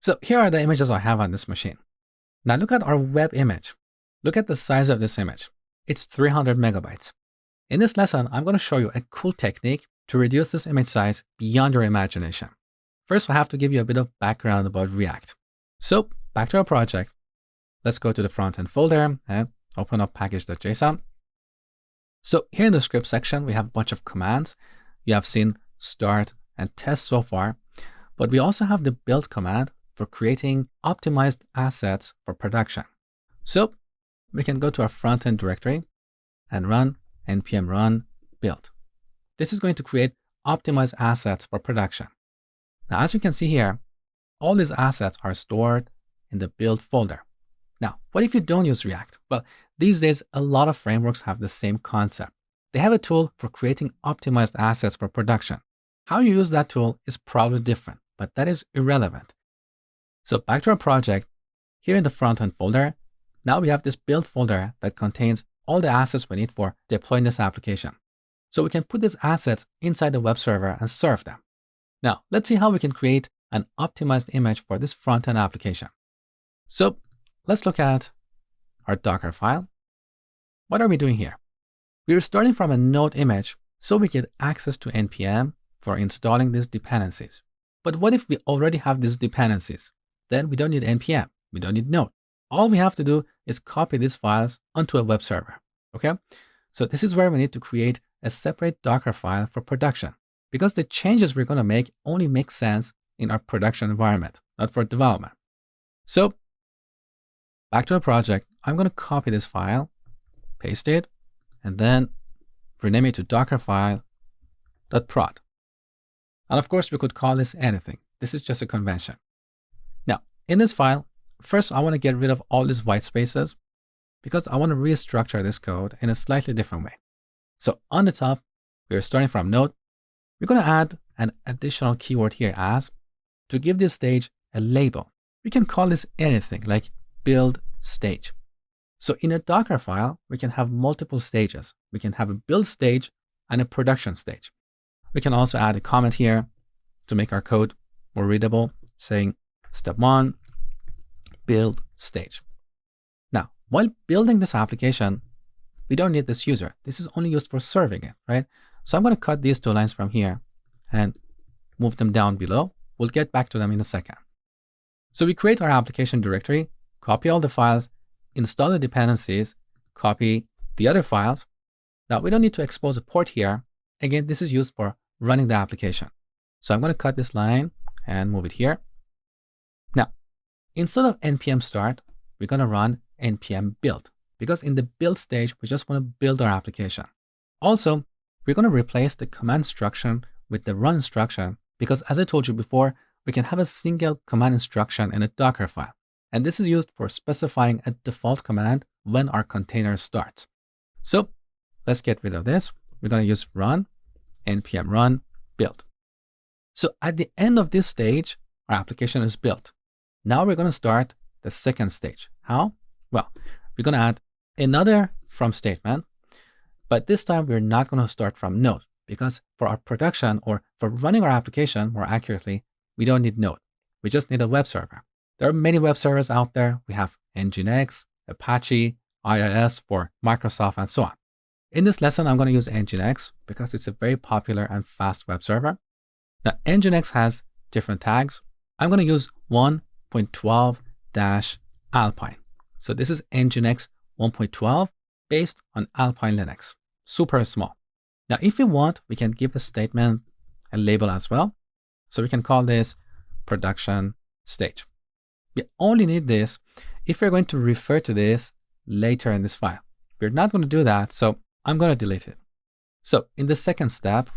So here are the images I have on this machine. Now look at our web image. Look at the size of this image. It's 300 megabytes. In this lesson, I'm going to show you a cool technique to reduce this image size beyond your imagination. First, I have to give you a bit of background about React. So back to our project. Let's go to the front-end folder and open up package.json. So here in the script section, we have a bunch of commands. You have seen start and test so far, but we also have the build command for creating optimized assets for production. So we can go to our front-end directory and run npm run build. This is going to create optimized assets for production. Now, as you can see here, all these assets are stored in the build folder. Now, what if you don't use React? Well, these days, a lot of frameworks have the same concept. They have a tool for creating optimized assets for production. How you use that tool is probably different, but that is irrelevant. So back to our project, here in the front-end folder, now we have this build folder that contains all the assets we need for deploying this application. So we can put these assets inside the web server and serve them. Now, let's see how we can create an optimized image for this front-end application. So let's look at our Docker file. What are we doing here? We are starting from a node image so we get access to npm for installing these dependencies. But what if we already have these dependencies? Then we don't need npm, we don't need node. All we have to do is copy these files onto a web server, okay? So this is where we need to create a separate Docker file for production, because the changes we're gonna make only make sense in our production environment, not for development. So back to our project, I'm gonna copy this file, paste it, and then rename it to dockerfile.prod. And of course, we could call this anything. This is just a convention. Now, in this file, first, I want to get rid of all these white spaces because I want to restructure this code in a slightly different way. So on the top, we're starting from node. We're going to add an additional keyword here as to give this stage a label. We can call this anything like build stage. So in a Docker file, we can have multiple stages. We can have a build stage and a production stage. We can also add a comment here to make our code more readable, saying step 1, build stage. Now, while building this application, we don't need this user. This is only used for serving it, right? So I'm going to cut these two lines from here and move them down below. We'll get back to them in a second. So we create our application directory, copy all the files, install the dependencies, copy the other files. Now, we don't need to expose a port here. Again, this is used for running the application. So I'm going to cut this line and move it here. Now, instead of npm start, we're going to run npm build, because in the build stage, we just want to build our application. Also, we're going to replace the command instruction with the run instruction, because as I told you before, we can have a single command instruction in a Docker file. And this is used for specifying a default command when our container starts. So let's get rid of this. We're going to use run, npm run, build. So at the end of this stage, our application is built. Now we're going to start the second stage. How? Well, we're going to add another from statement, but this time we're not going to start from node, because for our production or for running our application more accurately, we don't need node. We just need a web server. There are many web servers out there. We have Nginx, Apache, IIS for Microsoft, and so on. In this lesson, I'm going to use Nginx because it's a very popular and fast web server. Now, Nginx has different tags. I'm going to use 1.12-Alpine. So this is Nginx 1.12 based on Alpine Linux, super small. Now, if we want, we can give the statement a label as well. So we can call this production stage. We only need this if we're going to refer to this later in this file. We're not going to do that, so I'm going to delete it. So in the second step,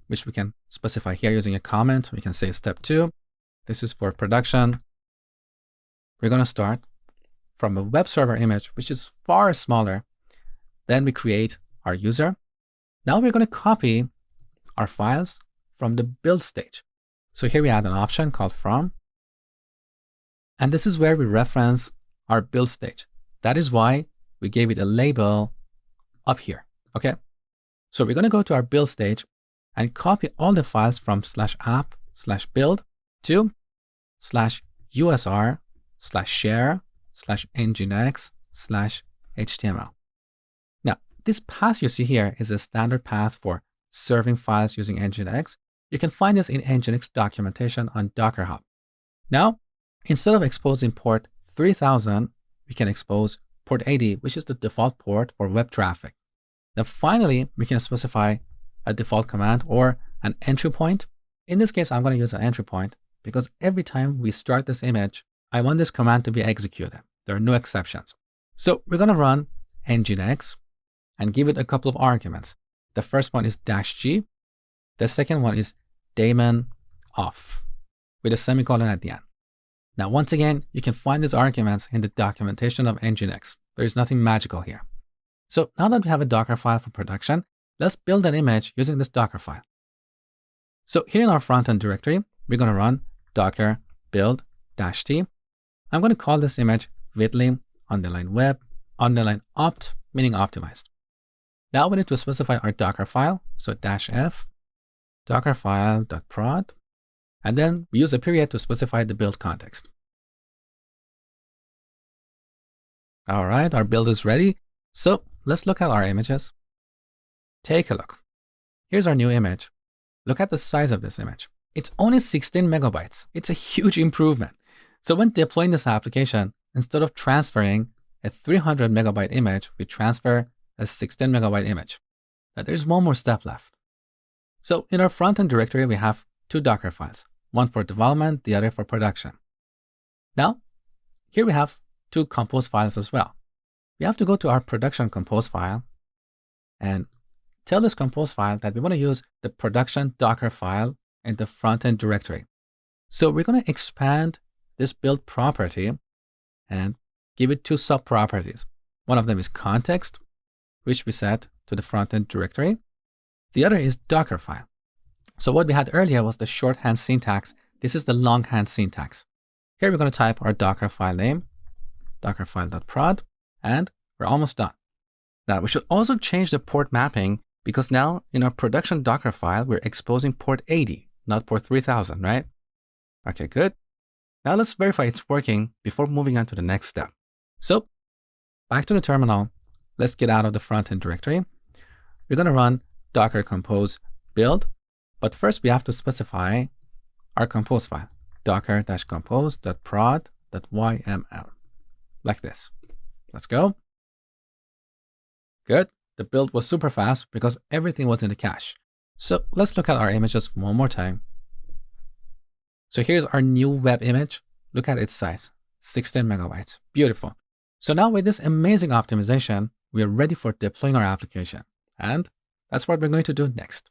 which we can specify here using a comment, we can say step 2. This is for production. We're going to start from a web server image, which is far smaller. Then we create our user. Now we're going to copy our files from the build stage. So here we add an option called from. And this is where we reference our build stage. That is why we gave it a label up here, okay? So we're going to go to our build stage and copy all the files from /app/build to usr/share/nginx/html. Now, this path you see here is a standard path for serving files using Nginx. You can find this in Nginx documentation on Docker Hub. Now, instead of exposing port 3000, we can expose port 80, which is the default port for web traffic. Then finally, we can specify a default command or an entry point. In this case, I'm going to use an entry point because every time we start this image, I want this command to be executed. There are no exceptions. So we're going to run nginx and give it a couple of arguments. The first one is -g. The second one is daemon off with a semicolon at the end. Now, once again, you can find these arguments in the documentation of Nginx. There is nothing magical here. So now that we have a Docker file for production, let's build an image using this Docker file. So here in our front-end directory, we're going to run docker build -t. I'm going to call this image vidly_web_opt, meaning optimized. Now we need to specify our Docker file. So -f dockerfile.prod. And then we use a period to specify the build context. All right, our build is ready. So let's look at our images. Take a look. Here's our new image. Look at the size of this image. It's only 16 megabytes. It's a huge improvement. So when deploying this application, instead of transferring a 300 megabyte image, we transfer a 16 megabyte image. Now there's one more step left. So in our front-end directory, we have two Docker files. One for development, the other for production. Now, here we have two compose files as well. We have to go to our production compose file and tell this compose file that we want to use the production Docker file in the front-end directory. So we're going to expand this build property and give it two sub-properties. One of them is context, which we set to the front-end directory. The other is Docker file. So what we had earlier was the shorthand syntax. This is the longhand syntax. Here we're going to type our Docker file name, dockerfile.prod, and we're almost done. Now we should also change the port mapping because now in our production Docker file, we're exposing port 80, not port 3000, right? Okay, good. Now let's verify it's working before moving on to the next step. So back to the terminal, let's get out of the front-end directory. We're going to run docker compose build. But first, we have to specify our compose file, docker-compose.prod.yml, like this. Let's go. Good. The build was super fast because everything was in the cache. So let's look at our images one more time. So here's our new web image. Look at its size, 16 megabytes. Beautiful. So now with this amazing optimization, we are ready for deploying our application. And that's what we're going to do next.